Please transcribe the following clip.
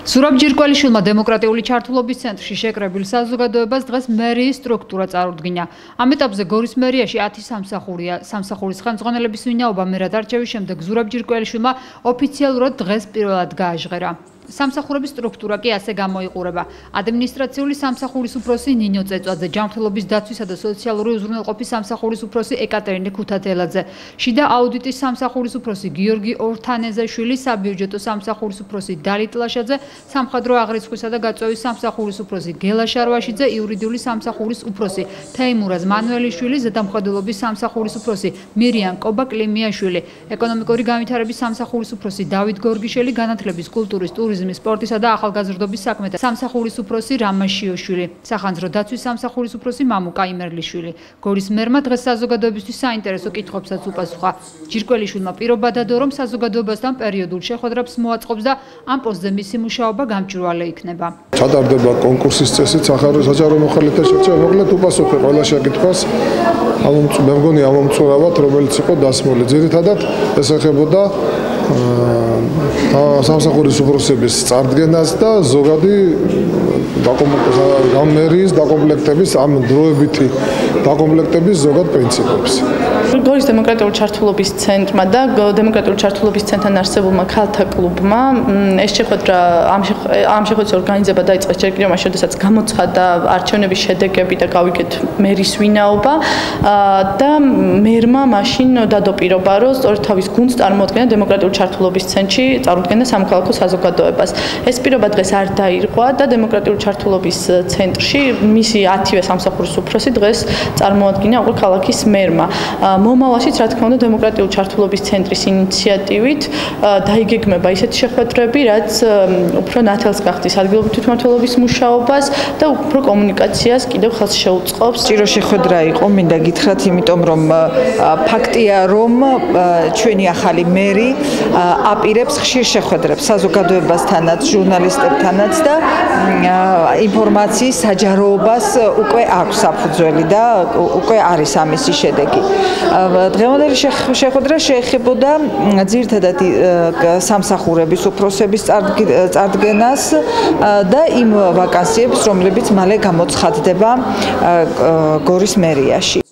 ზურაბ ჯირკველიშვილმა დემოკრატიული ჩართულობის ცენტრში შეკრებილ საზოგადოებას დღეს მერიის სტრუქტურა წარუდგინა. Ამ ეტაპზე გორის მერიაში 10 სამსახურია. სამსახურის ხელმძღვანელების ვინაობა მერად არჩევის შემდეგ ზურაბ ჯირკველიშვილმა ოფიციალურად დღეს პირველად გააჟღერა. სამსახურების სტრუქტურა კი ასე გამოიყურება. ადმინისტრაციული სამსახურის უფროსი ნინო წეწვაძე, ჯანმრთელობის დაცვისა და სოციალური უზრუნველყოფის სამსახურის უფროსი ეკატერინე ქუთათელაძე, შიდა აუდიტის სამსახურის უფროსი გიორგი ორთანეზაშვილი, საბიუჯეტო სამსახურის უფროსი დალით ლაშაძე, სამხედრო აღრიცხვისა და გაწვევის სამსახურის უფროსი გელა შარვაშიძე, იურიდიული სამსახურის უფროსი თეიმურაზ მანუელიშვილი, ზედამხედველობის სამსახურის უფროსი მირიან კობა-კლიმიაშვილი, ეკონომიკური განვითარების სამსახურის უფროსი დავით გორგიშელი, განათლების, კულტურის, სპორტისა და ახალგაზრდობის საქმეთა სამსახურის უფროსი რამაშიოშვილი, სახანძრო დაცვის სამსახურის უფროსი მამუკა იმერლიშვილი. გორის მერმა დღეს საზოგადოებისთვის საინტერესო კითხვებსაც უპასუხა. ჯირკველიშვილმა პირობა დადო, რომ საზოგადოებასთან პერიოდულ შეხვედრებს მოაწყობს და ამ პოსტზე მისი მუშაობა გამჭვირვალე იქნება. ჩატარდება კონკურსის წესით საჯარო მოხალისეთა შერჩევა, მოკლედ უპასუხე ყველა შეკითხვას. მე მგონი ამომწურავად, რომელიც იყო დასმული. ძირითადად ეს ეხებოდა სამსახურის უფროსების წარდგენას და ზოგადი მერიის დაკომპლექტების ამ დროებითი დაკომპლექტების ზოგად პრინციპებს. გორის დემოკრატიული ჩართულობის ცენტრმა და დემოკრატიული ჩართულობის ცენტრთან არსებულმა ქალთა კლუბმა ეს შეხვედრა ამ შეხვედრის ორგანიზება დაიწყეს ჯერ კიდევ მაშინ, როდესაც გამოცხადდა არჩევნების შედეგები და გავიგეთ მერის ვინაობა და მერმა მაშინ დადო პირობა, რომ სწორედ თავის გუნდს წარმოადგენდა დემოკრატიული ჩართულობის ცენტრში წარუდგენდა სამოქალაქო საზოგადოებას. ეს პირობა დღეს არ დაირღვა და დემოკრატიული ჩართულობის ცენტრში მისი 10-ვე სამსახურის უფროსი დღეს წარმოადგინა უკვე ქალაქის მერმა. მომავალშიც, რა თქმა უნდა, დემოკრატიული ჩართულობის ცენტრის ინიციატივით დაიგეგმება ისეთი შეხვედრები, რაც უფრო ნათელს გახდის ადგილობრივი თვითმმართველობის მუშაობას და უფრო კომუნიკაციას კიდევ ხელს შეუწყობს. ჭირო შეხვედრა იყო, მინდა გითხრათ, იმიტომ რომ ფაქტია, რომ ჩვენი ახალი მერი აპირებს ხშირ შეხვედრებს საზოგადოებასთანაც, ჟურნალისტებთანაც და ინფორმაციის საჯაროობას უკვე აქვს საფუძველი და უკვე არის ამისი შედეგი. დღევანდელი შეხვედრა შეეხებოდა ძირითადად სამსახურების უფროსების წარდგენას და იმ ვაკანსიებს, რომლებიც მალე გამოცხადდება გორის მერიაში.